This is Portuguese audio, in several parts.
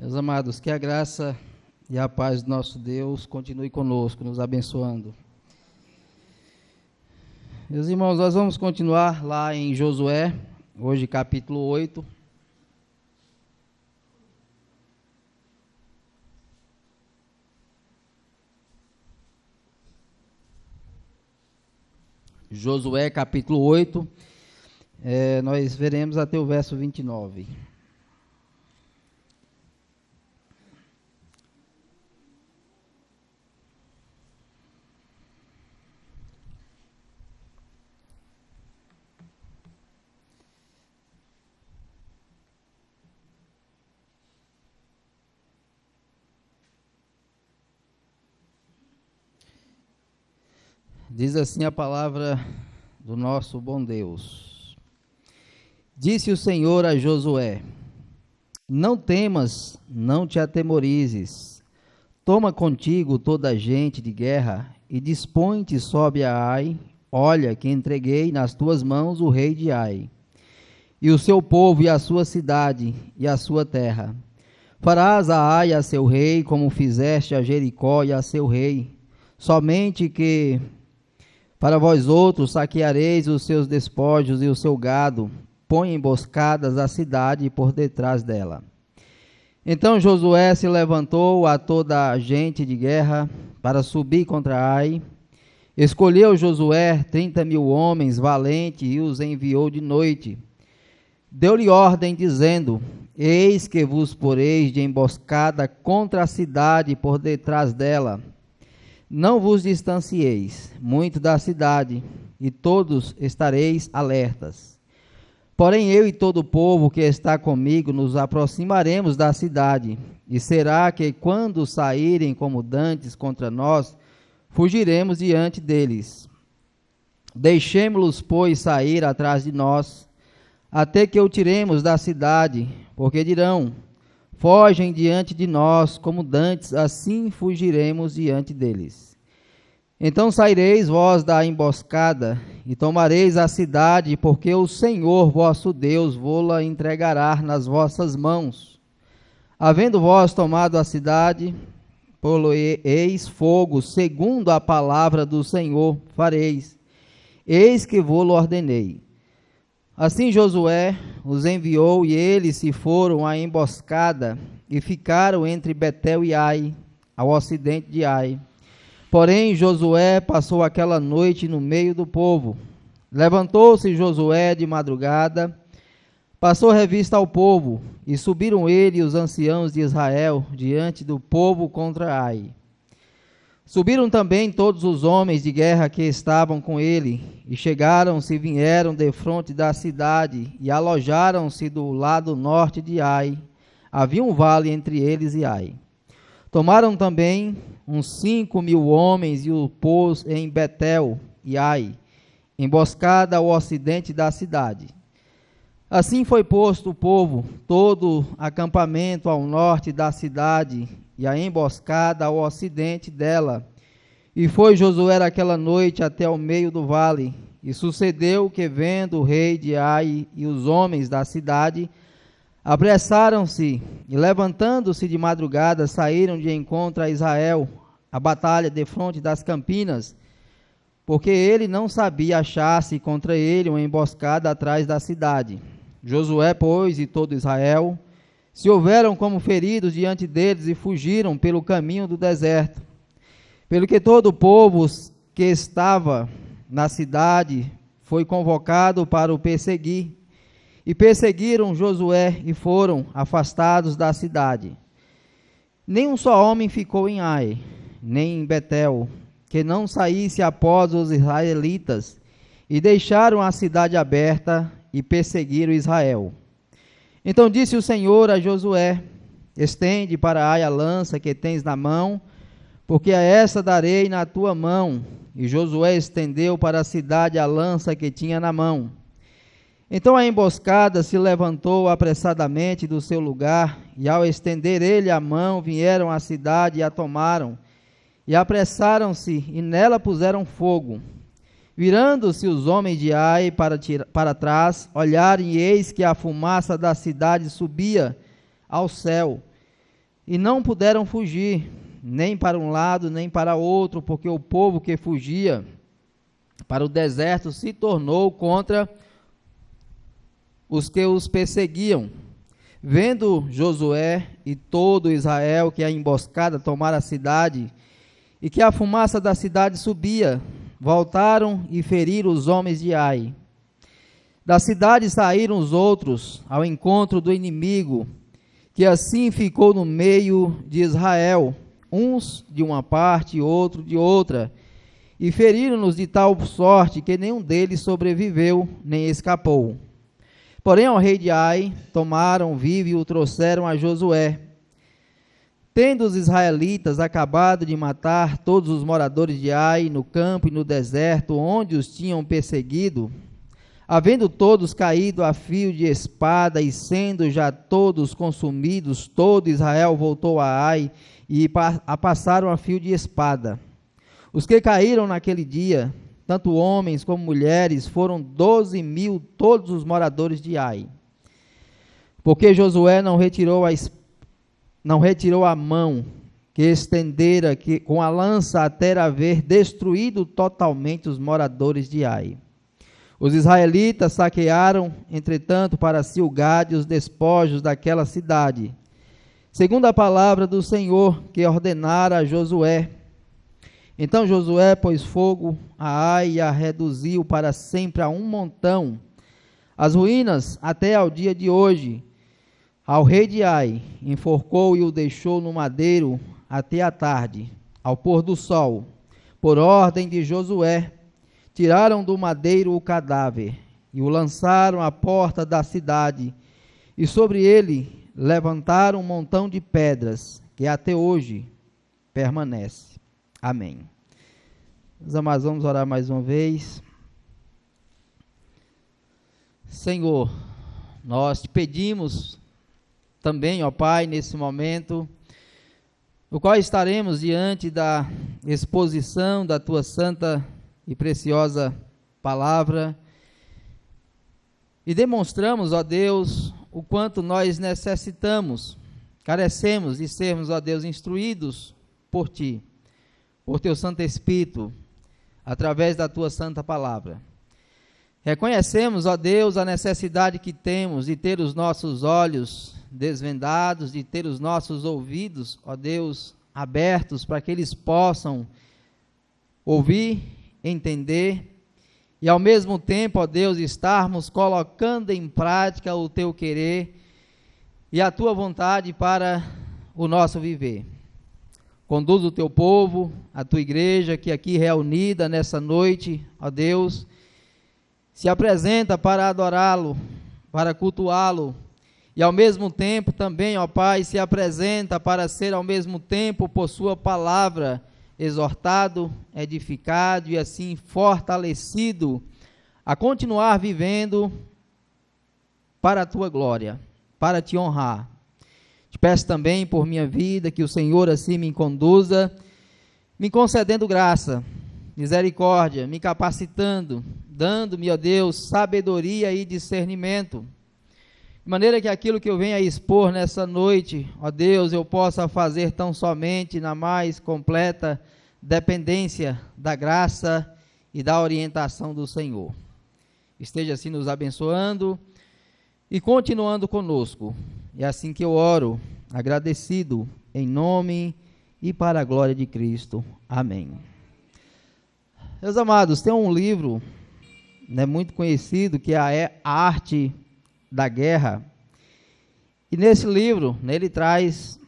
Meus amados, que a graça e a paz do nosso Deus continue conosco, nos abençoando. Meus irmãos, nós vamos continuar lá em Josué, hoje capítulo 8. Josué capítulo 8, nós veremos até o verso 29. Diz assim a palavra do nosso bom Deus. Disse o Senhor a Josué: não temas, não te atemorizes. Toma contigo toda a gente de guerra e dispõe-te, sobe a Ai. Olha que entreguei nas tuas mãos o rei de Ai, e o seu povo e a sua cidade e a sua terra. Farás a Ai a seu rei, como fizeste a Jericó e a seu rei. Somente que para vós outros saqueareis os seus despojos e o seu gado, põe emboscadas a cidade por detrás dela. Então Josué se levantou a toda a gente de guerra para subir contra Ai. Escolheu Josué 30.000 homens valentes e os enviou de noite. Deu-lhe ordem dizendo: eis que vos poreis de emboscada contra a cidade por detrás dela. Não vos distancieis muito da cidade, e todos estareis alertas. Porém eu e todo o povo que está comigo nos aproximaremos da cidade, e será que quando saírem como dantes contra nós, fugiremos diante deles. Deixemo-los, pois, sair atrás de nós, até que o tiremos da cidade, porque dirão: fogem diante de nós como dantes, assim fugiremos diante deles. Então saireis vós da emboscada e tomareis a cidade, porque o Senhor vosso Deus vô-la entregará nas vossas mãos. Havendo vós tomado a cidade, pô-lo-eis fogo, segundo a palavra do Senhor fareis. Eis que vô-lo ordenei. Assim Josué os enviou, e eles se foram à emboscada e ficaram entre Betel e Ai, ao ocidente de Ai. Porém Josué passou aquela noite no meio do povo. Levantou-se Josué de madrugada, passou revista ao povo, e subiram ele e os anciãos de Israel diante do povo contra Ai. Subiram também todos os homens de guerra que estavam com ele, e chegaram-se e vieram defronte da cidade, e alojaram-se do lado norte de Ai. Havia um vale entre eles e Ai. Tomaram também uns 5.000 homens e o pôs em Betel e Ai, emboscada ao ocidente da cidade. Assim foi posto o povo, todo acampamento ao norte da cidade, e a emboscada ao ocidente dela. E foi Josué aquela noite até o meio do vale. E sucedeu que, vendo o rei de Ai e os homens da cidade, apressaram-se e, levantando-se de madrugada, saíram de encontro a Israel, a batalha defronte das campinas, porque ele não sabia achar-se contra ele uma emboscada atrás da cidade. Josué, pois, e todo Israel se houveram como feridos diante deles e fugiram pelo caminho do deserto. Pelo que todo o povo que estava na cidade foi convocado para o perseguir. E perseguiram Josué e foram afastados da cidade. Nem um só homem ficou em Ai, nem em Betel, que não saísse após os israelitas, e deixaram a cidade aberta e perseguiram Israel. Então disse o Senhor a Josué: estende para Ai a lança que tens na mão, porque a essa darei na tua mão. E Josué estendeu para a cidade a lança que tinha na mão. Então a emboscada se levantou apressadamente do seu lugar, e ao estender ele a mão, vieram à cidade e a tomaram, e apressaram-se, e nela puseram fogo. Virando-se os homens de Ai para trás, olharam, e eis que a fumaça da cidade subia ao céu. e não puderam fugir, nem para um lado, nem para outro, porque o povo que fugia para o deserto se tornou contra os que os perseguiam. Vendo Josué e todo Israel que a emboscada tomara a cidade, e que a fumaça da cidade subia, voltaram e feriram os homens de Ai. Da cidade saíram os outros ao encontro do inimigo, que assim ficou no meio de Israel, uns de uma parte e outro de outra, e feriram-nos de tal sorte que nenhum deles sobreviveu, nem escapou. Porém, ao rei de Ai, tomaram vivo e o trouxeram a Josué. Tendo os israelitas acabado de matar todos os moradores de Ai, no campo e no deserto, onde os tinham perseguido, havendo todos caído a fio de espada e sendo já todos consumidos, todo Israel voltou a Ai e a passaram a fio de espada. Os que caíram naquele dia, tanto homens como mulheres, foram 12.000 todos os moradores de Ai. Porque Josué não retirou a mão que estendera com a lança até haver destruído totalmente os moradores de Ai. Os israelitas saquearam, entretanto, para si o gado e os despojos daquela cidade, segundo a palavra do Senhor que ordenara a Josué. Então Josué pôs fogo a Ai e a reduziu para sempre a um montão, as ruínas até ao dia de hoje. Ao rei de Ai enforcou e o deixou no madeiro até a tarde, ao pôr do sol, por ordem de Josué. Tiraram do madeiro o cadáver e o lançaram à porta da cidade, e sobre ele levantaram um montão de pedras, que até hoje permanece. Amém. Meus amados, vamos orar mais uma vez. Senhor, nós te pedimos também, ó Pai, nesse momento, no qual estaremos diante da exposição da Tua santa e preciosa palavra, e demonstramos, ó Deus, o quanto nós necessitamos, carecemos de sermos, ó Deus, instruídos por Ti, por Teu Santo Espírito, através da Tua santa palavra. Reconhecemos, ó Deus, a necessidade que temos de ter os nossos olhos desvendados, de ter os nossos ouvidos, ó Deus, abertos, para que eles possam ouvir, entender, e ao mesmo tempo, ó Deus, estarmos colocando em prática o Teu querer e a Tua vontade para o nosso viver. Conduz o Teu povo, a Tua igreja, que aqui reunida nessa noite, ó Deus, se apresenta para adorá-lo, para cultuá-lo, e ao mesmo tempo também, ó Pai, se apresenta para ser ao mesmo tempo, por Sua palavra, exortado, edificado e assim fortalecido a continuar vivendo para a Tua glória, para Te honrar. Te peço também por minha vida que o Senhor assim me conduza, me concedendo graça, misericórdia, me capacitando, dando-me, ó Deus, sabedoria e discernimento, de maneira que aquilo que eu venho a expor nessa noite, ó Deus, eu possa fazer tão somente na mais completa dependência da graça e da orientação do Senhor. Esteja assim nos abençoando e continuando conosco. É assim que eu oro, agradecido, em nome e para a glória de Cristo. Amém. Meus amados, tem um livro, né, muito conhecido, que é A Arte da Guerra, e nesse livro, né, ele traz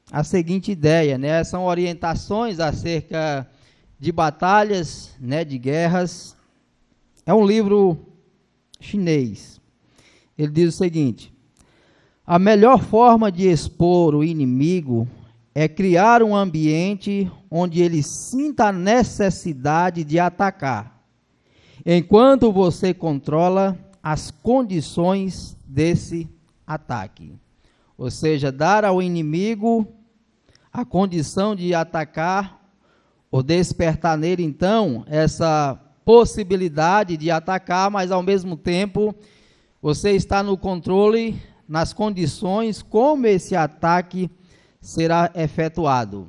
a seguinte ideia, né, são orientações acerca de batalhas, né, de guerras. É um livro chinês. Ele diz o seguinte: a melhor forma de expor o inimigo é criar um ambiente onde ele sinta a necessidade de atacar, enquanto você controla as condições desse ataque. Ou seja, dar ao inimigo a condição de atacar, ou despertar nele, então, essa possibilidade de atacar, mas ao mesmo tempo, você está no controle, nas condições como esse ataque será efetuado.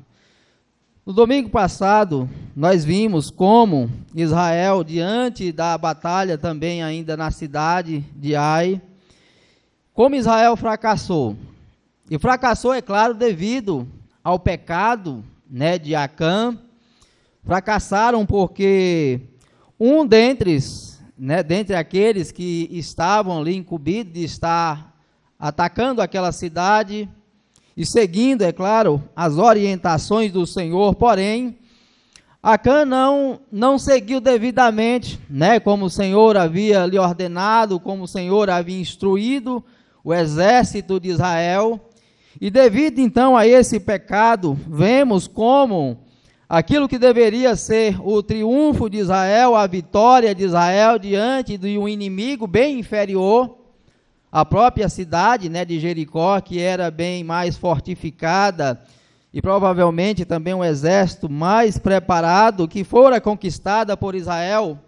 No domingo passado, nós vimos como Israel, diante da batalha também ainda na cidade de Ai, como Israel fracassou. E fracassou, é claro, devido ao pecado, de Acã. Fracassaram porque um dentre aqueles que estavam ali incumbidos de estar atacando aquela cidade, e seguindo, é claro, as orientações do Senhor, porém, Acã não seguiu devidamente, como o Senhor havia lhe ordenado, como o Senhor havia instruído o exército de Israel, e devido então a esse pecado, vemos como aquilo que deveria ser o triunfo de Israel, a vitória de Israel diante de um inimigo bem inferior, a própria cidade de Jericó, que era bem mais fortificada, e provavelmente também um exército mais preparado, que fora conquistada por Israel.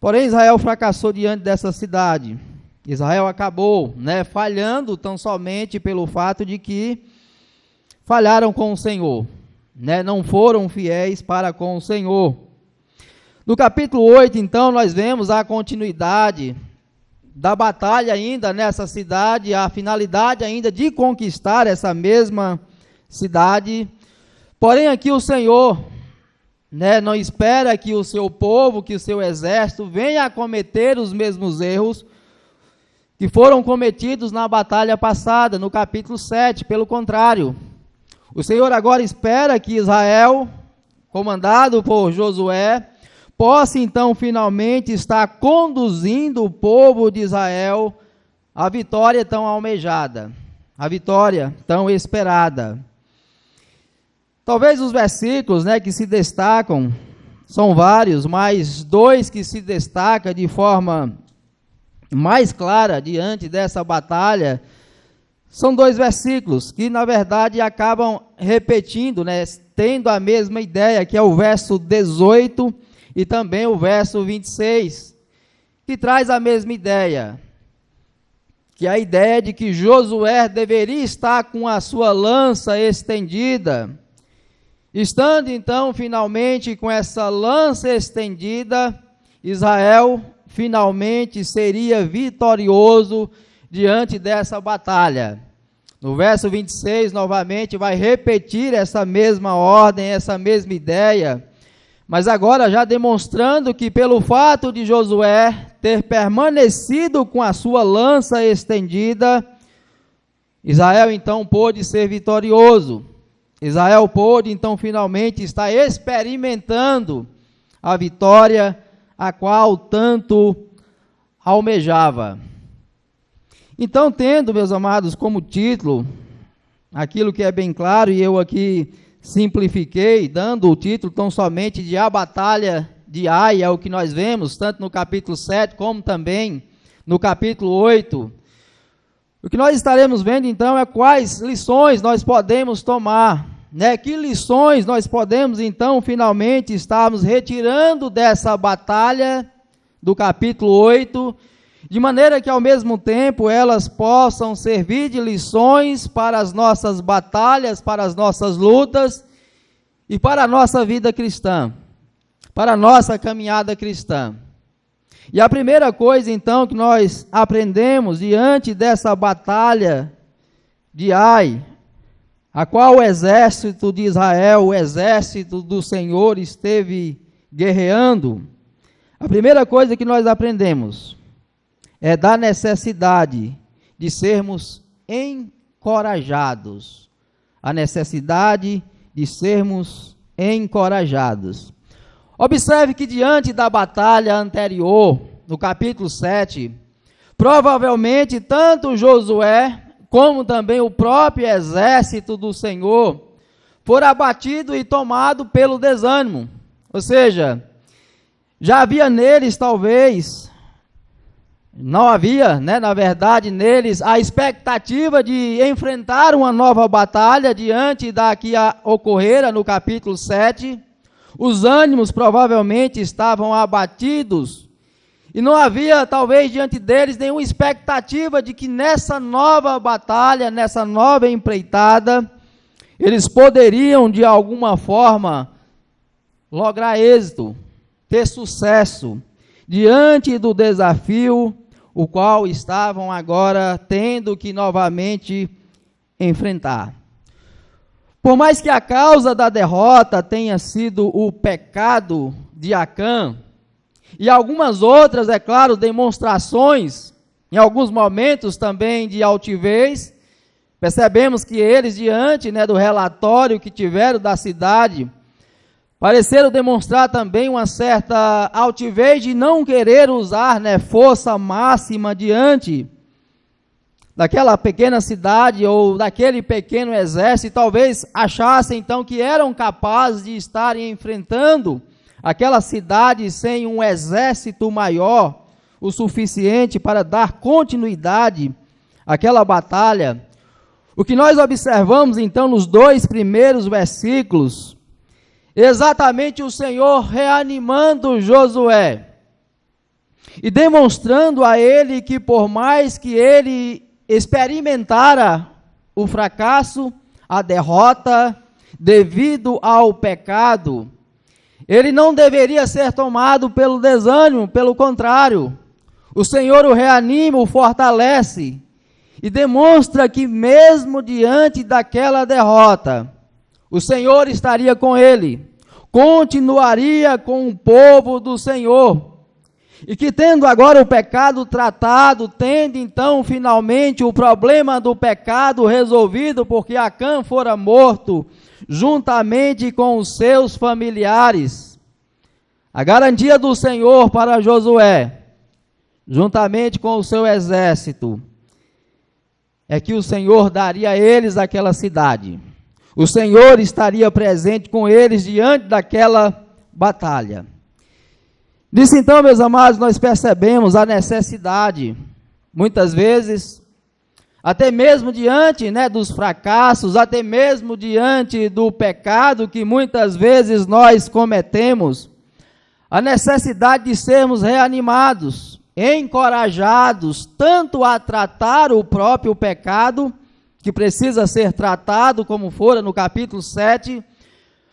Porém, Israel fracassou diante dessa cidade. Israel acabou falhando tão somente pelo fato de que falharam com o Senhor, não foram fiéis para com o Senhor. No capítulo 8, então, nós vemos a continuidade da batalha ainda nessa cidade, a finalidade ainda de conquistar essa mesma cidade. Porém, aqui o Senhor não espera que o seu povo, que o seu exército venha a cometer os mesmos erros que foram cometidos na batalha passada, no capítulo 7. Pelo contrário, o Senhor agora espera que Israel, comandado por Josué, possa então finalmente estar conduzindo o povo de Israel à vitória tão almejada, a vitória tão esperada. Talvez os versículos que se destacam, são vários, mas dois que se destacam de forma mais clara diante dessa batalha, são dois versículos que na verdade acabam repetindo, tendo a mesma ideia, que é o verso 18 e também o verso 26, que traz a mesma ideia, que é a ideia de que Josué deveria estar com a sua lança estendida. Estando então finalmente com essa lança estendida, Israel finalmente seria vitorioso diante dessa batalha. No verso 26, novamente, vai repetir essa mesma ordem, essa mesma ideia, mas agora já demonstrando que pelo fato de Josué ter permanecido com a sua lança estendida, Israel então pôde ser vitorioso. Israel pôde então finalmente estar experimentando a vitória a qual tanto almejava. Então, tendo, meus amados, como título, aquilo que é bem claro, e eu aqui simplifiquei, dando o título tão somente de A Batalha de Ai, é o que nós vemos, tanto no capítulo 7, como também no capítulo 8. O que nós estaremos vendo, então, é quais lições nós podemos tomar, que lições nós podemos, então, finalmente, estarmos retirando dessa batalha do capítulo 8, de maneira que, ao mesmo tempo, elas possam servir de lições para as nossas batalhas, para as nossas lutas e para a nossa vida cristã, para a nossa caminhada cristã. E a primeira coisa, então, que nós aprendemos diante dessa batalha de Ai, a qual o exército de Israel, o exército do Senhor, esteve guerreando, a primeira coisa que nós aprendemos é da necessidade de sermos encorajados. A necessidade de sermos encorajados. Observe que diante da batalha anterior, no capítulo 7, provavelmente tanto Josué, como também o próprio exército do Senhor, foram abatidos e tomados pelo desânimo. Ou seja, já havia neles talvez... Não havia, na verdade, neles a expectativa de enfrentar uma nova batalha diante da que ocorrera no capítulo 7. Os ânimos provavelmente estavam abatidos e não havia, talvez, diante deles nenhuma expectativa de que nessa nova batalha, nessa nova empreitada, eles poderiam de alguma forma lograr êxito, ter sucesso, diante do desafio, o qual estavam agora tendo que novamente enfrentar. Por mais que a causa da derrota tenha sido o pecado de Acã, e algumas outras, é claro, demonstrações, em alguns momentos também de altivez, percebemos que eles, diante do relatório que tiveram da cidade, pareceram demonstrar também uma certa altivez de não querer usar força máxima diante daquela pequena cidade ou daquele pequeno exército. Talvez achassem então que eram capazes de estarem enfrentando aquela cidade sem um exército maior o suficiente para dar continuidade àquela batalha. O que nós observamos então nos 2 primeiros versículos, exatamente o Senhor reanimando Josué e demonstrando a ele que por mais que ele experimentara o fracasso, a derrota, devido ao pecado, ele não deveria ser tomado pelo desânimo, pelo contrário, o Senhor o reanima, o fortalece e demonstra que mesmo diante daquela derrota, o Senhor estaria com ele, continuaria com o povo do Senhor, e que tendo agora o pecado tratado, tendo então finalmente o problema do pecado resolvido, porque Acã fora morto juntamente com os seus familiares, a garantia do Senhor para Josué, juntamente com o seu exército, é que o Senhor daria a eles aquela cidade. O Senhor estaria presente com eles diante daquela batalha. Disso então, meus amados, nós percebemos a necessidade, muitas vezes, até mesmo diante dos fracassos, até mesmo diante do pecado que muitas vezes nós cometemos, a necessidade de sermos reanimados, encorajados, tanto a tratar o próprio pecado, que precisa ser tratado, como fora no capítulo 7,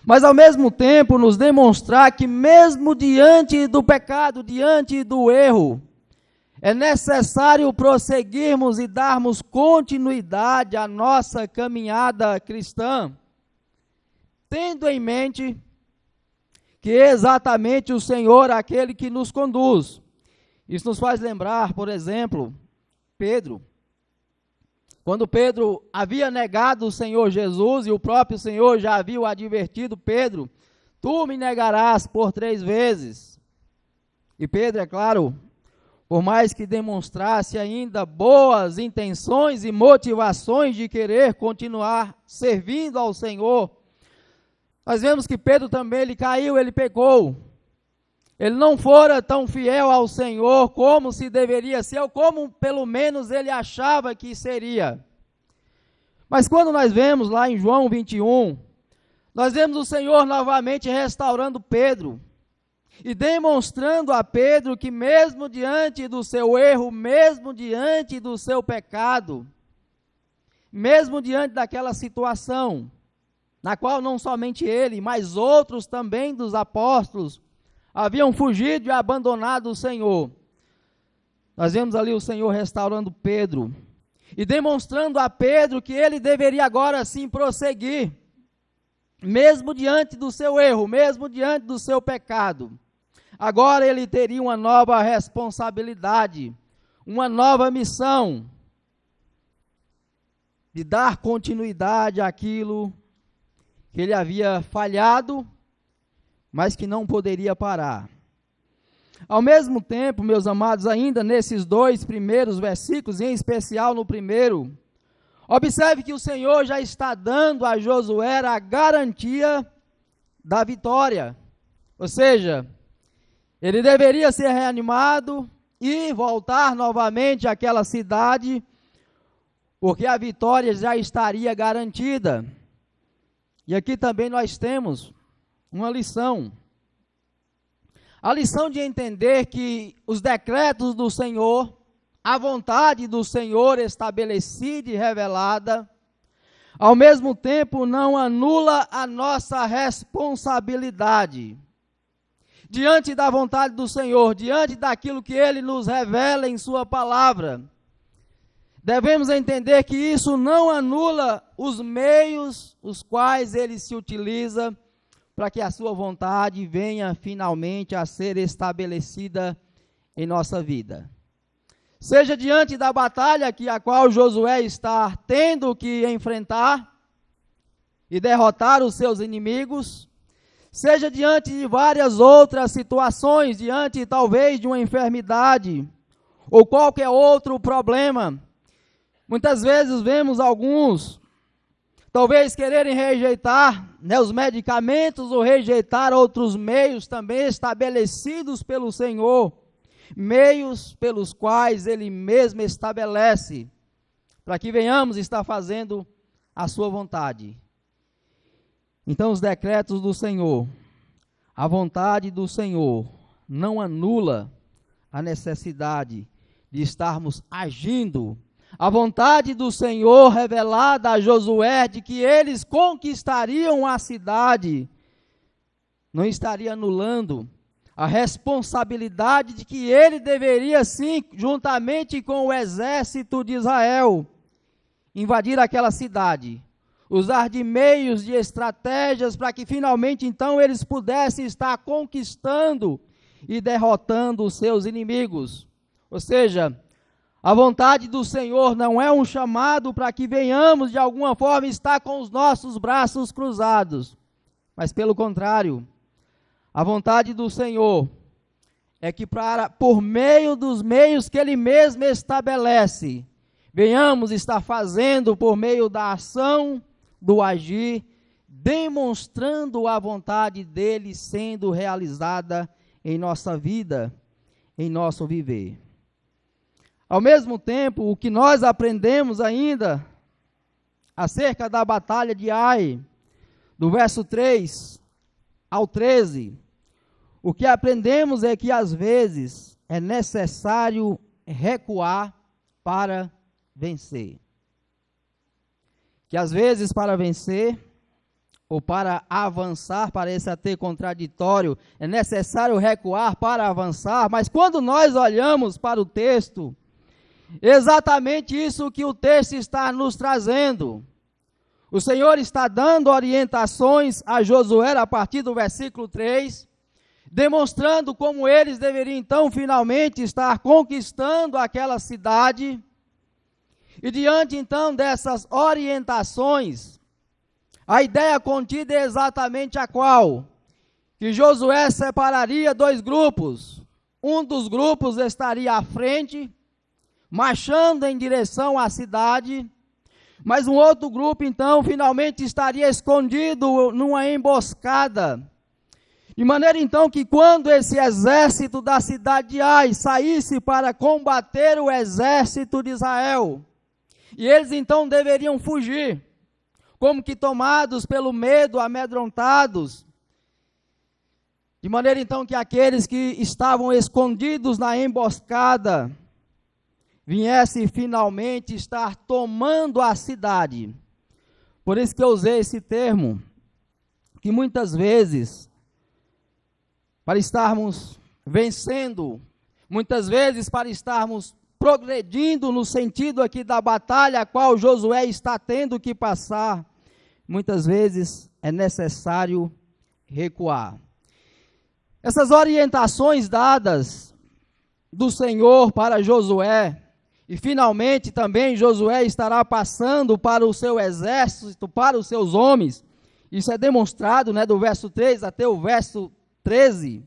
mas ao mesmo tempo nos demonstrar que mesmo diante do pecado, diante do erro, é necessário prosseguirmos e darmos continuidade à nossa caminhada cristã, tendo em mente que é exatamente o Senhor aquele que nos conduz. Isso nos faz lembrar, por exemplo, Pedro. Quando Pedro havia negado o Senhor Jesus, e o próprio Senhor já havia advertido Pedro, tu me negarás por 3 vezes. E Pedro, é claro, por mais que demonstrasse ainda boas intenções e motivações de querer continuar servindo ao Senhor, nós vemos que Pedro também, ele caiu, ele pecou. Ele não fora tão fiel ao Senhor como se deveria ser, ou como pelo menos ele achava que seria. Mas quando nós vemos lá em João 21, nós vemos o Senhor novamente restaurando Pedro e demonstrando a Pedro que mesmo diante do seu erro, mesmo diante do seu pecado, mesmo diante daquela situação, na qual não somente ele, mas outros também dos apóstolos, haviam fugido e abandonado o Senhor. Nós vemos ali o Senhor restaurando Pedro e demonstrando a Pedro que ele deveria agora sim prosseguir, mesmo diante do seu erro, mesmo diante do seu pecado. Agora ele teria uma nova responsabilidade, uma nova missão de dar continuidade àquilo que ele havia falhado, mas que não poderia parar. Ao mesmo tempo, meus amados, ainda nesses 2 primeiros versículos, em especial no primeiro, observe que o Senhor já está dando a Josué a garantia da vitória. Ou seja, ele deveria ser reanimado e voltar novamente àquela cidade, porque a vitória já estaria garantida. E aqui também nós temos uma lição. A lição de entender que os decretos do Senhor, a vontade do Senhor estabelecida e revelada, ao mesmo tempo não anula a nossa responsabilidade diante da vontade do Senhor, diante daquilo que Ele nos revela em Sua palavra. Devemos entender que isso não anula os meios os quais Ele se utiliza para que a Sua vontade venha finalmente a ser estabelecida em nossa vida. Seja diante da batalha a qual Josué está tendo que enfrentar e derrotar os seus inimigos, seja diante de várias outras situações, diante talvez de uma enfermidade ou qualquer outro problema. Muitas vezes vemos alguns talvez quererem rejeitar os medicamentos ou rejeitar outros meios também estabelecidos pelo Senhor, meios pelos quais Ele mesmo estabelece, para que venhamos estar fazendo a sua vontade. Então, os decretos do Senhor, a vontade do Senhor, não anula a necessidade de estarmos agindo. A vontade do Senhor revelada a Josué de que eles conquistariam a cidade, não estaria anulando a responsabilidade de que ele deveria sim, juntamente com o exército de Israel, invadir aquela cidade, usar de meios, de estratégias, para que finalmente então eles pudessem estar conquistando e derrotando os seus inimigos. Ou seja, a vontade do Senhor não é um chamado para que venhamos de alguma forma estar com os nossos braços cruzados, mas pelo contrário, a vontade do Senhor é que por meio dos meios que Ele mesmo estabelece, venhamos estar fazendo por meio da ação, do agir, demonstrando a vontade dEle sendo realizada em nossa vida, em nosso viver. Ao mesmo tempo, o que nós aprendemos ainda acerca da batalha de Ai, do verso 3 ao 13, o que aprendemos é que às vezes é necessário recuar para vencer. Que às vezes para vencer ou para avançar, parece até contraditório, é necessário recuar para avançar, mas quando nós olhamos para o texto, exatamente isso que o texto está nos trazendo. O Senhor está dando orientações a Josué a partir do versículo 3, demonstrando como eles deveriam então finalmente estar conquistando aquela cidade. E diante então dessas orientações, a ideia contida é exatamente a qual? Que Josué separaria dois grupos. Um dos grupos estaria à frente, marchando em direção à cidade, mas um outro grupo, então, finalmente estaria escondido numa emboscada, de maneira, então, que quando esse exército da cidade de Ai saísse para combater o exército de Israel, e eles, então, deveriam fugir, como que tomados pelo medo, amedrontados, de maneira, então, que aqueles que estavam escondidos na emboscada viesse finalmente estar tomando a cidade. Por isso que eu usei esse termo, que muitas vezes, para estarmos vencendo, muitas vezes para estarmos progredindo no sentido aqui da batalha a qual Josué está tendo que passar, muitas vezes é necessário recuar. Essas orientações dadas do Senhor para Josué, e finalmente também Josué estará passando para o seu exército, para os seus homens. Isso é demonstrado, do verso 3 até o verso 13.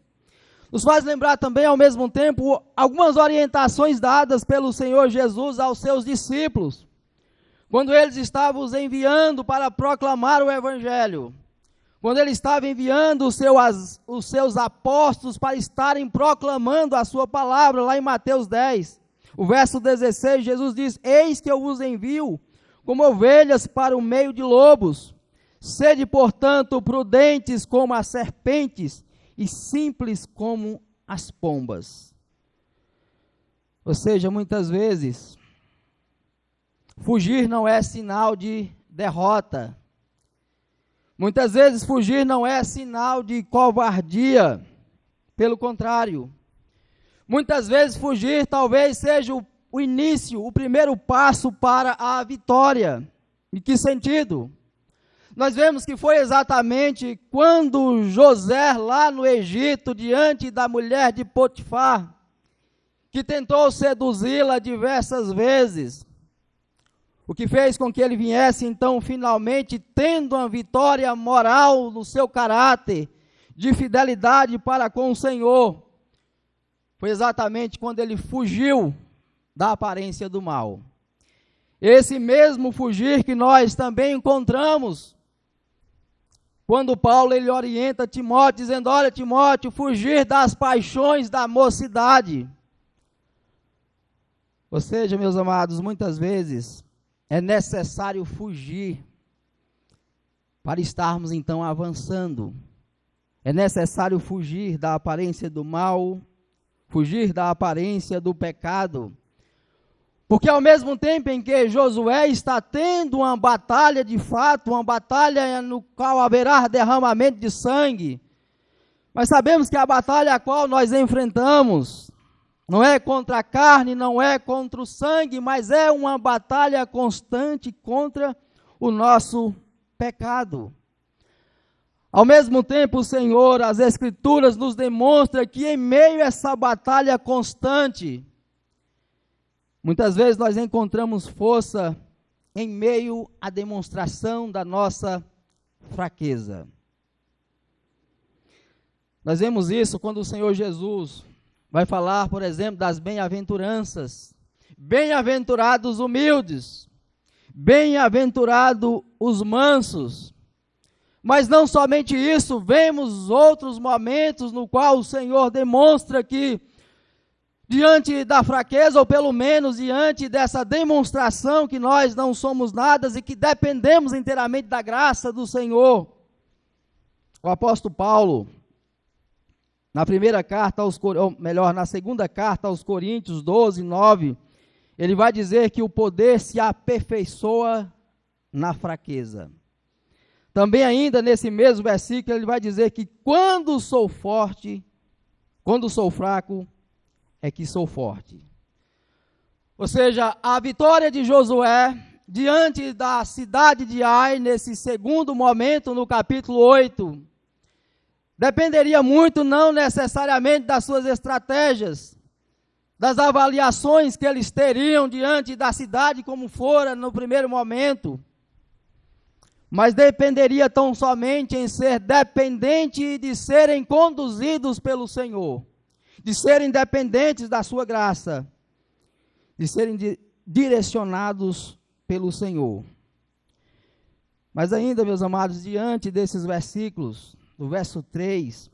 Nos faz lembrar também, ao mesmo tempo, algumas orientações dadas pelo Senhor Jesus aos seus discípulos, quando eles estavam os enviando para proclamar o Evangelho. Quando ele estava enviando os seus apóstolos para estarem proclamando a sua palavra, lá em Mateus 10. O verso 16, Jesus diz: eis que eu vos envio como ovelhas para o meio de lobos. Sede, portanto, prudentes como as serpentes e simples como as pombas. Ou seja, muitas vezes, fugir não é sinal de derrota. Muitas vezes fugir não é sinal de covardia, pelo contrário. Muitas vezes fugir talvez seja o início, o primeiro passo para a vitória. Em que sentido? Nós vemos que foi exatamente quando José, lá no Egito, diante da mulher de Potifar, que tentou seduzi-la diversas vezes, o que fez com que ele viesse, então, finalmente, tendo uma vitória moral no seu caráter, de fidelidade para com o Senhor, foi exatamente quando ele fugiu da aparência do mal. Esse mesmo fugir que nós também encontramos, quando Paulo ele orienta Timóteo, dizendo: olha, Timóteo, fugir das paixões da mocidade. Ou seja, meus amados, muitas vezes é necessário fugir para estarmos então avançando. É necessário fugir da aparência do mal, fugir da aparência do pecado. Porque ao mesmo tempo em que Josué está tendo uma batalha de fato, uma batalha no qual haverá derramamento de sangue, mas sabemos que a batalha a qual nós enfrentamos não é contra a carne, não é contra o sangue, mas é uma batalha constante contra o nosso pecado. Ao mesmo tempo, o Senhor, as Escrituras nos demonstram que em meio a essa batalha constante, muitas vezes nós encontramos força em meio à demonstração da nossa fraqueza. Nós vemos isso quando o Senhor Jesus vai falar, por exemplo, das bem-aventuranças. Bem-aventurados humildes, bem-aventurados os mansos. Mas não somente isso, vemos outros momentos no qual o Senhor demonstra que, diante da fraqueza, ou pelo menos diante dessa demonstração que nós não somos nada e que dependemos inteiramente da graça do Senhor, o apóstolo Paulo, na primeira carta ou melhor, na segunda carta aos Coríntios 12, 9, ele vai dizer que o poder se aperfeiçoa na fraqueza. Também ainda nesse mesmo versículo ele vai dizer que quando sou forte, quando sou fraco, é que sou forte. Ou seja, a vitória de Josué diante da cidade de Ai, nesse segundo momento, no capítulo 8, dependeria muito, não necessariamente das suas estratégias, das avaliações que eles teriam diante da cidade como fora no primeiro momento, mas dependeria tão somente em ser dependente de serem conduzidos pelo Senhor, de serem dependentes da sua graça, de serem direcionados pelo Senhor. Mas ainda, meus amados, diante desses versículos, do verso 3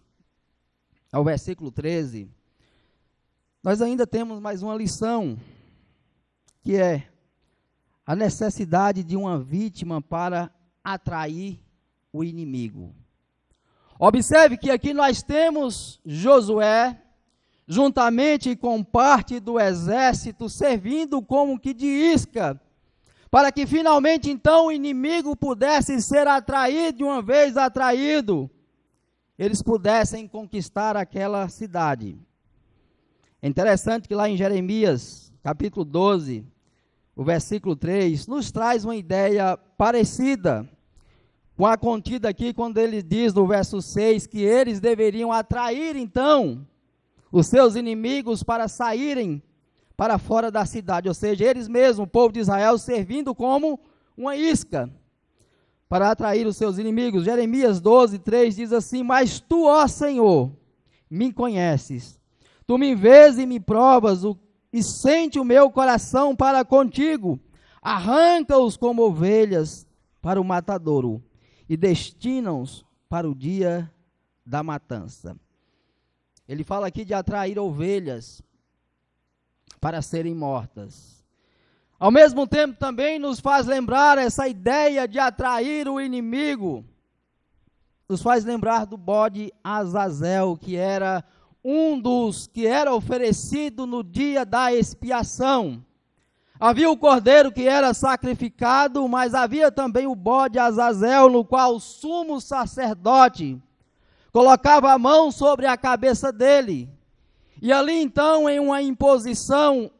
ao versículo 13, nós ainda temos mais uma lição, que é a necessidade de uma vítima para atrair o inimigo. Observe que aqui nós temos Josué, juntamente com parte do exército, servindo como que de isca, para que finalmente então o inimigo pudesse ser atraído, de uma vez atraído, eles pudessem conquistar aquela cidade. É interessante que lá em Jeremias, capítulo 12, o versículo 3, nos traz uma ideia parecida com a contida aqui, quando ele diz no verso 6, que eles deveriam atrair então os seus inimigos para saírem para fora da cidade, ou seja, eles mesmos, o povo de Israel, servindo como uma isca para atrair os seus inimigos. Jeremias 12, 3 diz assim: mas tu, ó Senhor, me conheces, tu me vês e me provas, e sente o meu coração para contigo, arranca-os como ovelhas para o matadouro, e destina-os para o dia da matança. Ele fala aqui de atrair ovelhas para serem mortas. Ao mesmo tempo também nos faz lembrar essa ideia de atrair o inimigo, nos faz lembrar do bode Azazel, que era um dos que era oferecido no dia da expiação. Havia o cordeiro que era sacrificado, mas havia também o bode Azazel, no qual o sumo sacerdote colocava a mão sobre a cabeça dele. E ali então, em uma imposição,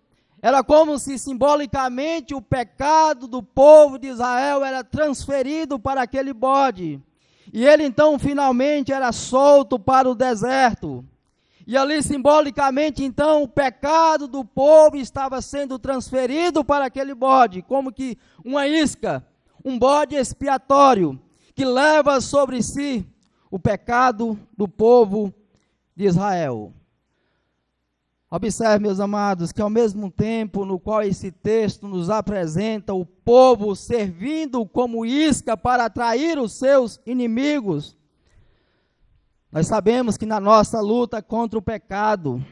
era como se simbolicamente o pecado do povo de Israel era transferido para aquele bode. E ele então finalmente era solto para o deserto. E ali simbolicamente então o pecado do povo estava sendo transferido para aquele bode, como que uma isca, um bode expiatório, que leva sobre si o pecado do povo de Israel. Observe, meus amados, que ao mesmo tempo no qual esse texto nos apresenta o povo servindo como isca para atrair os seus inimigos, nós sabemos que na nossa luta contra o pecado,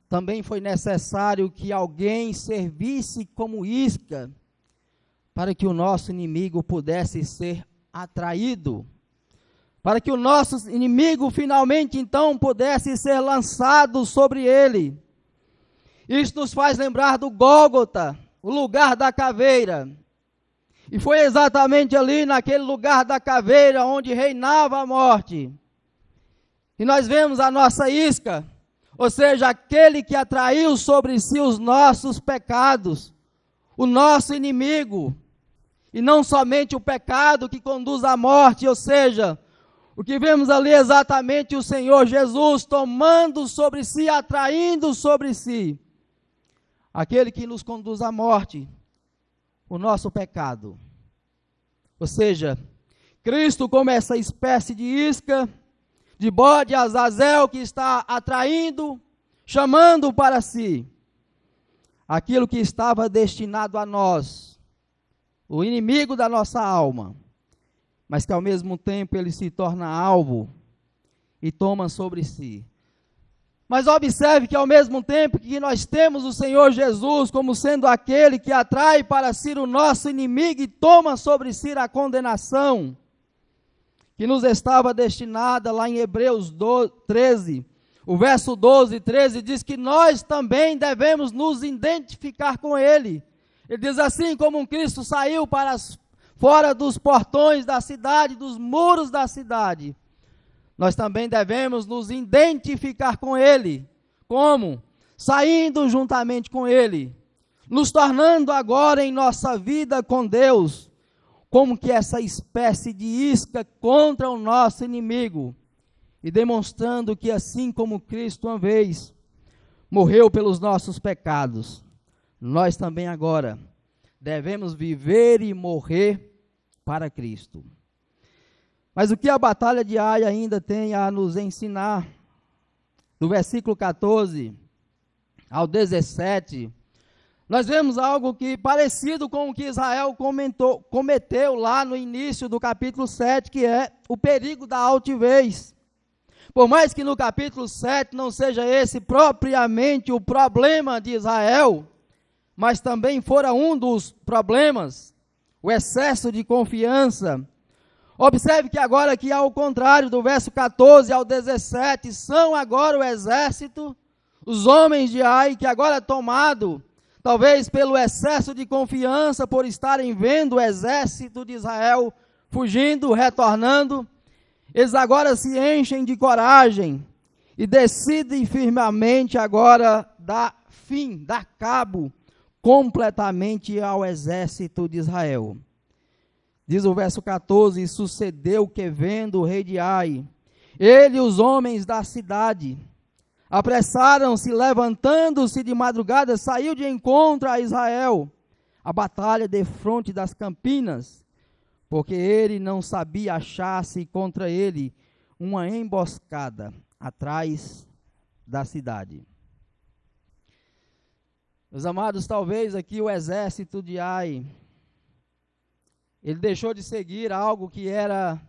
também foi necessário que alguém servisse como isca para que o nosso inimigo pudesse ser atraído, para que o nosso inimigo finalmente então pudesse ser lançado sobre ele. Isto nos faz lembrar do Gólgota, o lugar da caveira. E foi exatamente ali naquele lugar da caveira onde reinava a morte. E nós vemos a nossa isca, ou seja, aquele que atraiu sobre si os nossos pecados, o nosso inimigo. E não somente o pecado que conduz à morte, ou seja, o que vemos ali é exatamente o Senhor Jesus tomando sobre si, atraindo sobre si, aquele que nos conduz à morte, o nosso pecado. Ou seja, Cristo como essa espécie de isca, de bode Azazel que está atraindo, chamando para si, aquilo que estava destinado a nós, o inimigo da nossa alma, mas que ao mesmo tempo ele se torna alvo e toma sobre si. Mas observe que ao mesmo tempo que nós temos o Senhor Jesus como sendo aquele que atrai para si o nosso inimigo e toma sobre si a condenação, que nos estava destinada lá em Hebreus 13, o verso 12 e 13 diz que nós também devemos nos identificar com ele. Ele diz assim: como um Cristo saiu para fora dos portões da cidade, dos muros da cidade, nós também devemos nos identificar com ele. Como? Saindo juntamente com ele, nos tornando agora em nossa vida com Deus, como que essa espécie de isca contra o nosso inimigo, e demonstrando que assim como Cristo uma vez morreu pelos nossos pecados, nós também agora devemos viver e morrer para Cristo. Mas o que a batalha de Ai ainda tem a nos ensinar? Do versículo 14 ao 17, nós vemos algo que parecido com o que Israel cometeu lá no início do capítulo 7, que é o perigo da altivez. Por mais que no capítulo 7 não seja esse propriamente o problema de Israel, mas também fora um dos problemas, o excesso de confiança. Observe que agora que ao contrário do verso 14 ao 17, são agora o exército, os homens de Ai, que agora é tomado, talvez pelo excesso de confiança, por estarem vendo o exército de Israel fugindo, retornando, eles agora se enchem de coragem e decidem firmemente agora dar fim, dar cabo completamente ao exército de Israel. Diz o verso 14: e sucedeu que vendo o rei de Ai, ele e os homens da cidade, apressaram-se, levantando-se de madrugada, saiu de encontro a Israel, a batalha defronte das campinas, porque ele não sabia achar-se contra ele uma emboscada atrás da cidade. Meus amados, talvez aqui o exército de Ai, ele deixou de seguir algo que era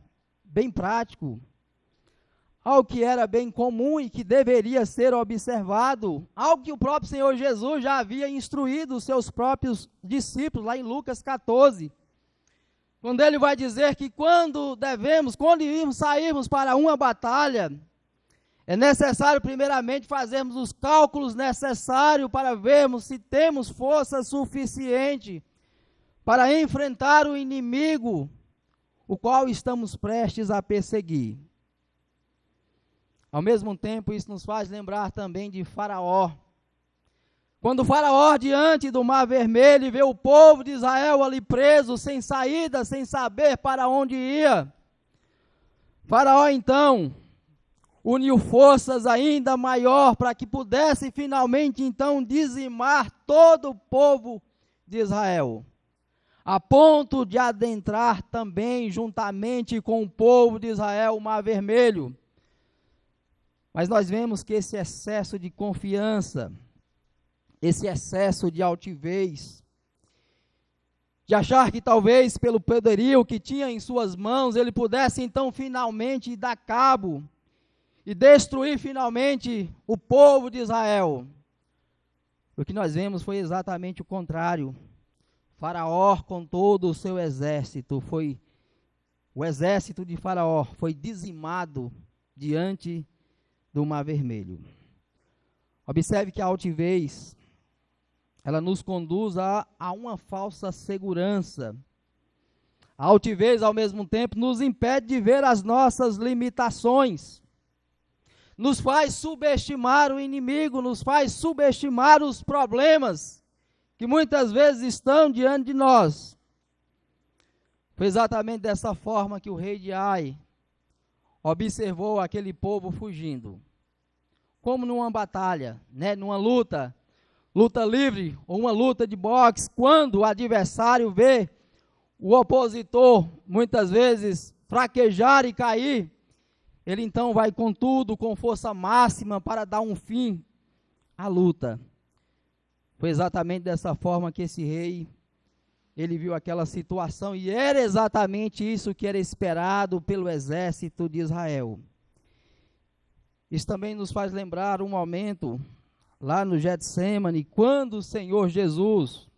bem prático, algo que era bem comum e que deveria ser observado, algo que o próprio Senhor Jesus já havia instruído os seus próprios discípulos, lá em Lucas 14, quando ele vai dizer que quando sairmos para uma batalha, É necessário, primeiramente, fazermos os cálculos necessários para vermos se temos força suficiente para enfrentar o inimigo, o qual estamos prestes a perseguir. Ao mesmo tempo, isso nos faz lembrar também de Faraó. Quando Faraó, diante do Mar Vermelho, vê o povo de Israel ali preso, sem saída, sem saber para onde ia, Faraó, então, uniu forças ainda maior para que pudesse finalmente, então, dizimar todo o povo de Israel, a ponto de adentrar também, juntamente com o povo de Israel, o Mar Vermelho. Mas nós vemos que esse excesso de confiança, esse excesso de altivez, de achar que talvez pelo poderio que tinha em suas mãos, ele pudesse então finalmente dar cabo e destruir finalmente o povo de Israel. O que nós vemos foi exatamente o contrário. Faraó, com todo o seu exército, o exército de Faraó foi dizimado diante do Mar Vermelho. Observe que a altivez, ela nos conduz a uma falsa segurança. A altivez, ao mesmo tempo, nos impede de ver as nossas limitações. Nos faz subestimar o inimigo, nos faz subestimar os problemas que muitas vezes estão diante de nós. Foi exatamente dessa forma que o rei de Ai observou aquele povo fugindo. Como numa batalha, numa luta livre ou uma luta de boxe, quando o adversário vê o opositor muitas vezes fraquejar e cair, ele então vai com tudo, com força máxima para dar um fim à luta. Foi exatamente dessa forma que esse rei, ele viu aquela situação e era exatamente isso que era esperado pelo exército de Israel. Isso também nos faz lembrar um momento lá no Getsemane, quando o Senhor Jesus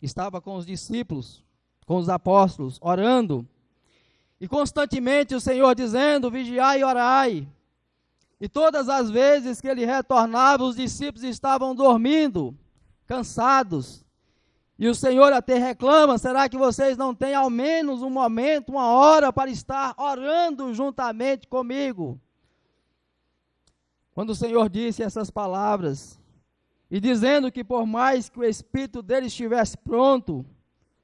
estava com os discípulos, com os apóstolos, orando, e constantemente o Senhor dizendo, vigiai e orai, e todas as vezes que ele retornava, os discípulos estavam dormindo, cansados, e o Senhor até reclama, será que vocês não têm ao menos um momento, uma hora para estar orando juntamente comigo? Quando o Senhor disse essas palavras, e dizendo que por mais que o espírito dele estivesse pronto,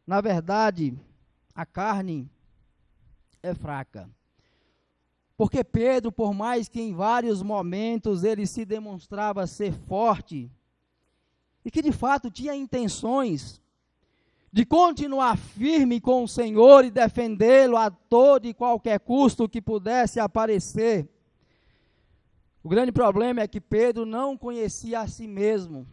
na verdade, a carne é fraca. Porque Pedro, por mais que em vários momentos ele se demonstrava ser forte, e que de fato tinha intenções de continuar firme com o Senhor e defendê-lo a todo e qualquer custo que pudesse aparecer, o grande problema é que Pedro não conhecia a si mesmo.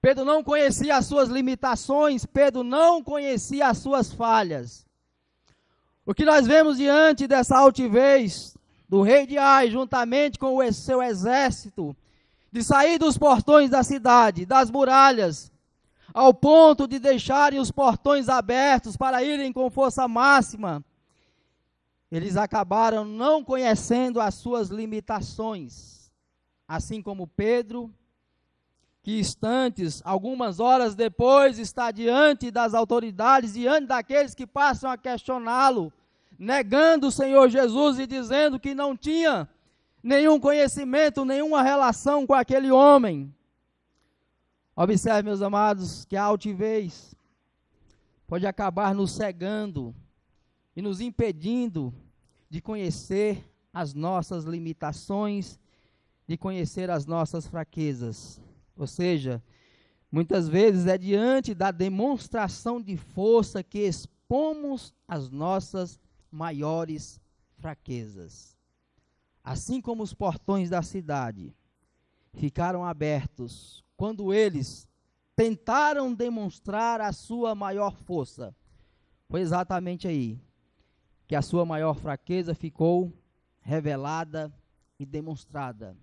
Pedro não conhecia as suas limitações, Pedro não conhecia as suas falhas. O que nós vemos diante dessa altivez do rei de Ai, juntamente com o seu exército, de sair dos portões da cidade, das muralhas, ao ponto de deixarem os portões abertos para irem com força máxima, eles acabaram não conhecendo as suas limitações, assim como Pedro, que instantes, algumas horas depois, está diante das autoridades, diante daqueles que passam a questioná-lo, negando o Senhor Jesus e dizendo que não tinha nenhum conhecimento, nenhuma relação com aquele homem. Observe, meus amados, que a altivez pode acabar nos cegando e nos impedindo de conhecer as nossas limitações, de conhecer as nossas fraquezas. Ou seja, muitas vezes é diante da demonstração de força que expomos as nossas maiores fraquezas. Assim como os portões da cidade ficaram abertos quando eles tentaram demonstrar a sua maior força, foi exatamente aí que a sua maior fraqueza ficou revelada e demonstrada.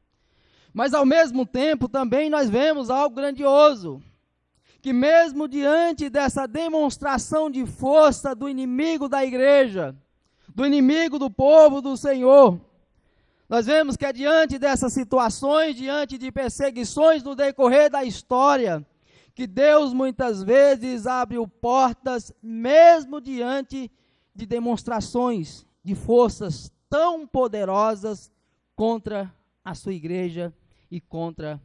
Mas ao mesmo tempo também nós vemos algo grandioso, que mesmo diante dessa demonstração de força do inimigo da igreja, do inimigo do povo do Senhor, Nós vemos que é diante dessas situações, diante de perseguições no decorrer da história, que Deus muitas vezes abriu portas, mesmo diante de demonstrações de forças tão poderosas contra a sua igreja e contra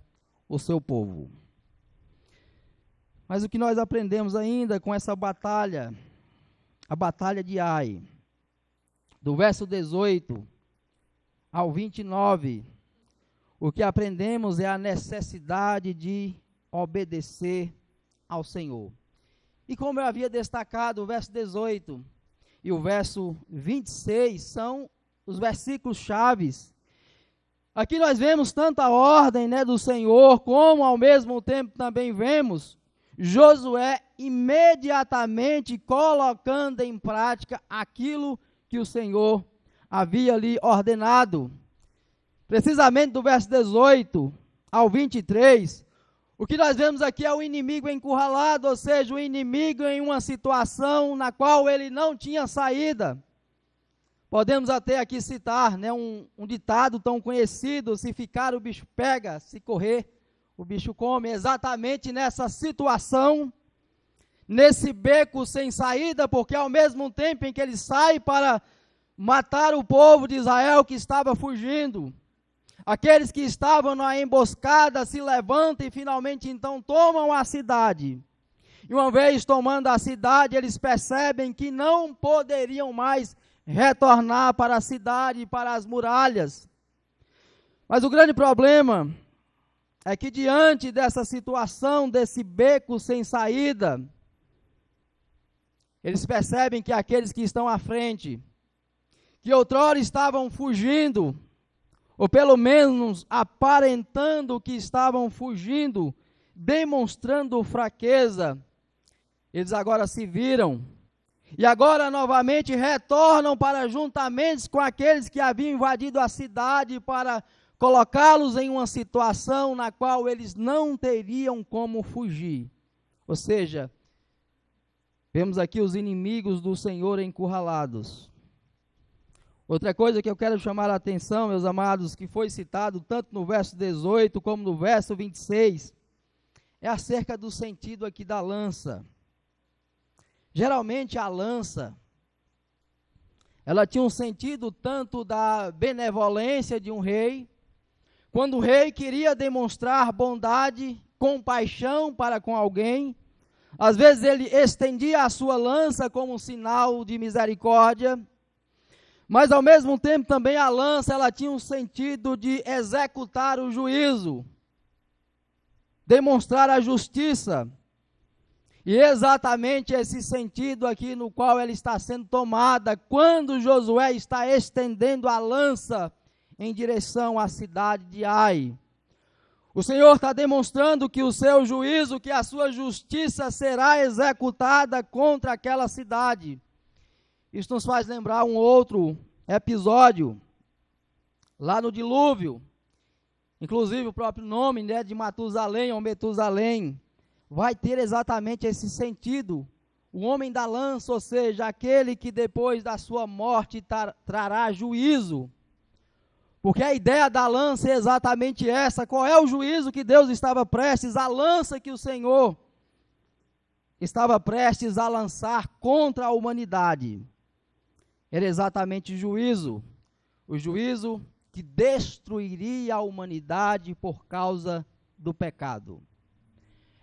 o seu povo. Mas o que nós aprendemos ainda com essa batalha, a batalha de Ai, do verso 18 ao 29, o que aprendemos é a necessidade de obedecer ao Senhor. E como eu havia destacado, o verso 18 e o verso 26 são os versículos chaves. Aqui nós vemos tanto a ordem, do Senhor, como ao mesmo tempo também vemos Josué imediatamente colocando em prática aquilo que o Senhor havia lhe ordenado. Precisamente do verso 18 ao 23, o que nós vemos aqui é o inimigo encurralado, ou seja, o inimigo em uma situação na qual ele não tinha saída. Podemos até aqui citar um ditado tão conhecido: se ficar o bicho pega, se correr o bicho come. Exatamente nessa situação, nesse beco sem saída, porque ao mesmo tempo em que ele sai para matar o povo de Israel que estava fugindo, aqueles que estavam na emboscada se levantam e finalmente então tomam a cidade. E uma vez tomando a cidade, eles percebem que não poderiam mais retornar para a cidade, para as muralhas. Mas o grande problema é que diante dessa situação, desse beco sem saída, eles percebem que aqueles que estão à frente, que outrora estavam fugindo, ou pelo menos aparentando que estavam fugindo, demonstrando fraqueza, eles agora se viram, e agora novamente retornam para juntamente com aqueles que haviam invadido a cidade, para colocá-los em uma situação na qual eles não teriam como fugir. Ou seja, vemos aqui os inimigos do Senhor encurralados. Outra coisa que eu quero chamar a atenção, meus amados, que foi citado tanto no verso 18 como no verso 26, é acerca do sentido aqui da lança. Geralmente a lança, ela tinha um sentido tanto da benevolência de um rei, quando o rei queria demonstrar bondade, compaixão para com alguém, às vezes ele estendia a sua lança como um sinal de misericórdia, mas ao mesmo tempo também a lança, ela tinha um sentido de executar o juízo, demonstrar a justiça. E exatamente esse sentido aqui no qual ela está sendo tomada, quando Josué está estendendo a lança em direção à cidade de Ai. O Senhor está demonstrando que o seu juízo, que a sua justiça será executada contra aquela cidade. Isso nos faz lembrar um outro episódio, lá no dilúvio. Inclusive o próprio nome de Matusalém ou Metusalém vai ter exatamente esse sentido. O homem da lança, ou seja, aquele que depois da sua morte trará juízo. Porque a ideia da lança é exatamente essa. Qual é o juízo que Deus estava prestes? A lança que o Senhor estava prestes a lançar contra a humanidade. Era exatamente juízo. O juízo que destruiria a humanidade por causa do pecado.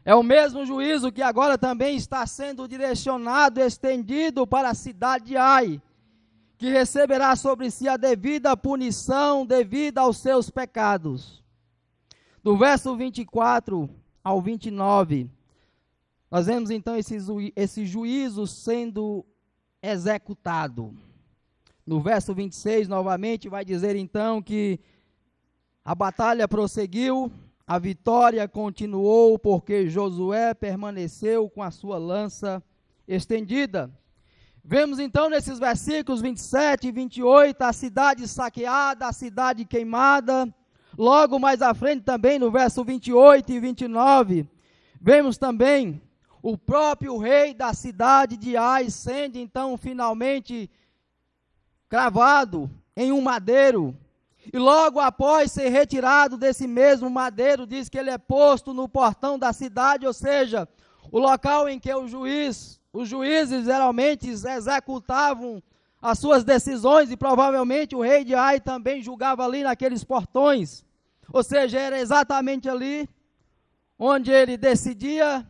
É o mesmo juízo que agora também está sendo direcionado, estendido para a cidade de Ai, que receberá sobre si a devida punição devido aos seus pecados. Do verso 24 ao 29, nós vemos então esse juízo sendo executado. No verso 26, novamente, vai dizer então que a batalha prosseguiu, a vitória continuou, porque Josué permaneceu com a sua lança estendida. Vemos então nesses versículos 27 e 28, a cidade saqueada, a cidade queimada. Logo mais à frente também, no verso 28 e 29, vemos também o próprio rei da cidade de Ai sendo então finalmente cravado em um madeiro. E logo após ser retirado desse mesmo madeiro, diz que ele é posto no portão da cidade, ou seja, o local em que os juízes geralmente executavam as suas decisões, e provavelmente o rei de Ai também julgava ali naqueles portões. Ou seja, era exatamente ali onde ele decidia,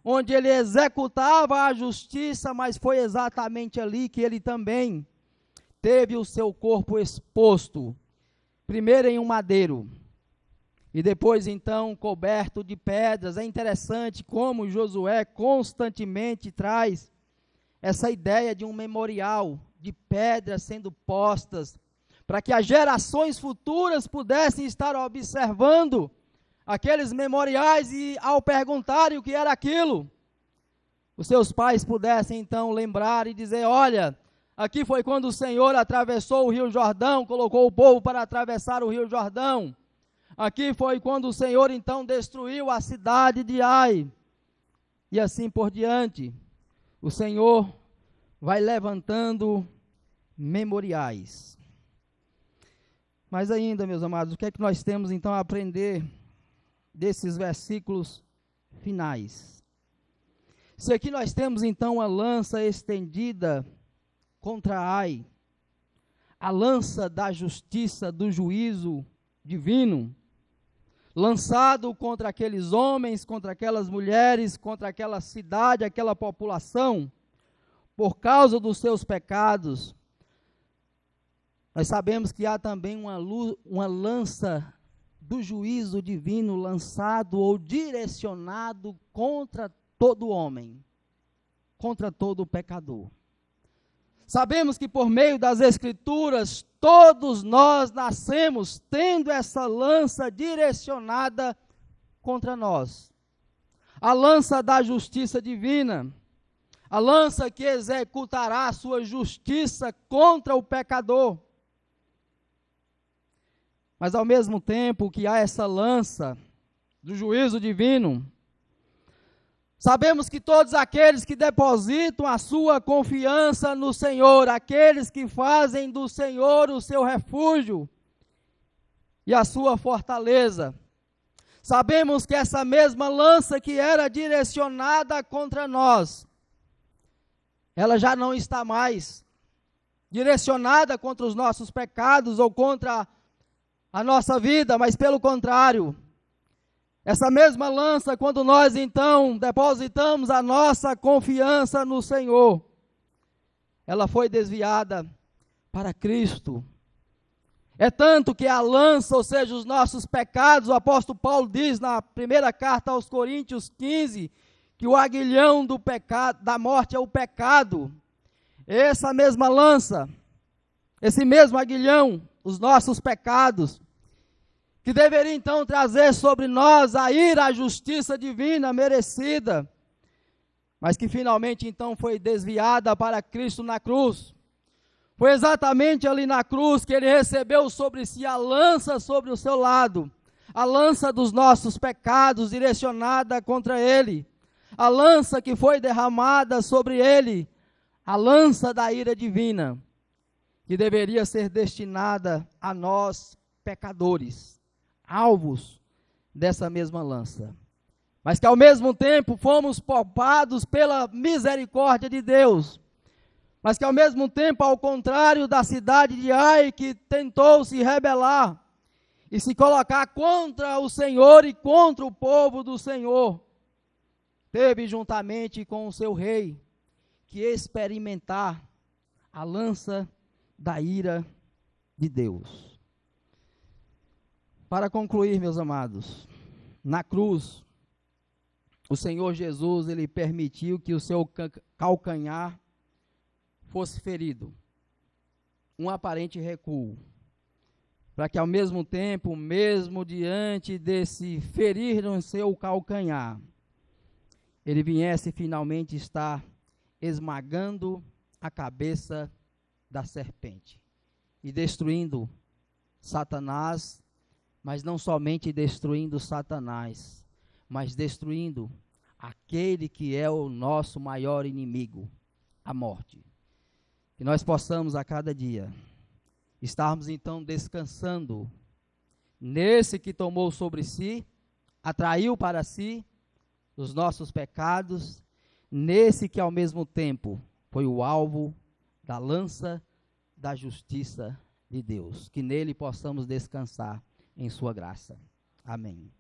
onde ele executava a justiça, mas foi exatamente ali que ele também teve o seu corpo exposto, primeiro em um madeiro, e depois então coberto de pedras. É interessante como Josué constantemente traz essa ideia de um memorial, de pedras sendo postas, para que as gerações futuras pudessem estar observando aqueles memoriais e ao perguntarem o que era aquilo, os seus pais pudessem então lembrar e dizer: olha, aqui foi quando o Senhor atravessou o Rio Jordão, colocou o povo para atravessar o Rio Jordão. Aqui foi quando o Senhor então destruiu a cidade de Ai. E assim por diante. O Senhor vai levantando memoriais. Mas ainda, meus amados, o que é que nós temos então a aprender desses versículos finais? Se aqui nós temos então a lança estendida contra Ai, a lança da justiça, do juízo divino, lançado contra aqueles homens, contra aquelas mulheres, contra aquela cidade, aquela população, por causa dos seus pecados, nós sabemos que há também uma lança do juízo divino lançado ou direcionado contra todo homem, contra todo pecador. Sabemos que por meio das Escrituras, todos nós nascemos tendo essa lança direcionada contra nós. A lança da justiça divina, a lança que executará a sua justiça contra o pecador. Mas ao mesmo tempo que há essa lança do juízo divino, sabemos que todos aqueles que depositam a sua confiança no Senhor, aqueles que fazem do Senhor o seu refúgio e a sua fortaleza, sabemos que essa mesma lança que era direcionada contra nós, ela já não está mais direcionada contra os nossos pecados ou contra a nossa vida, mas pelo contrário, essa mesma lança, quando nós então depositamos a nossa confiança no Senhor, ela foi desviada para Cristo. É tanto que a lança, ou seja, os nossos pecados, o apóstolo Paulo diz na primeira carta aos Coríntios 15, que o aguilhão do pecado, da morte é o pecado. Essa mesma lança, esse mesmo aguilhão, os nossos pecados, que deveria então trazer sobre nós a ira, a justiça divina merecida, mas que finalmente então foi desviada para Cristo na cruz. Foi exatamente ali na cruz que ele recebeu sobre si a lança sobre o seu lado, a lança dos nossos pecados direcionada contra ele, a lança que foi derramada sobre ele, a lança da ira divina, que deveria ser destinada a nós pecadores, alvos dessa mesma lança, mas que ao mesmo tempo fomos poupados pela misericórdia de Deus, mas que ao mesmo tempo, ao contrário da cidade de Ai, que tentou se rebelar e se colocar contra o Senhor e contra o povo do Senhor, teve juntamente com o seu rei que experimentar a lança da ira de Deus. Para concluir, meus amados, na cruz, o Senhor Jesus, ele permitiu que o seu calcanhar fosse ferido, um aparente recuo, para que ao mesmo tempo, mesmo diante desse ferir no seu calcanhar, ele viesse finalmente estar esmagando a cabeça da serpente e destruindo Satanás, mas não somente destruindo Satanás, mas destruindo aquele que é o nosso maior inimigo, a morte. Que nós possamos a cada dia estarmos então descansando nesse que tomou sobre si, atraiu para si os nossos pecados, nesse que ao mesmo tempo foi o alvo da lança da justiça de Deus. Que nele possamos descansar em sua graça. Amém.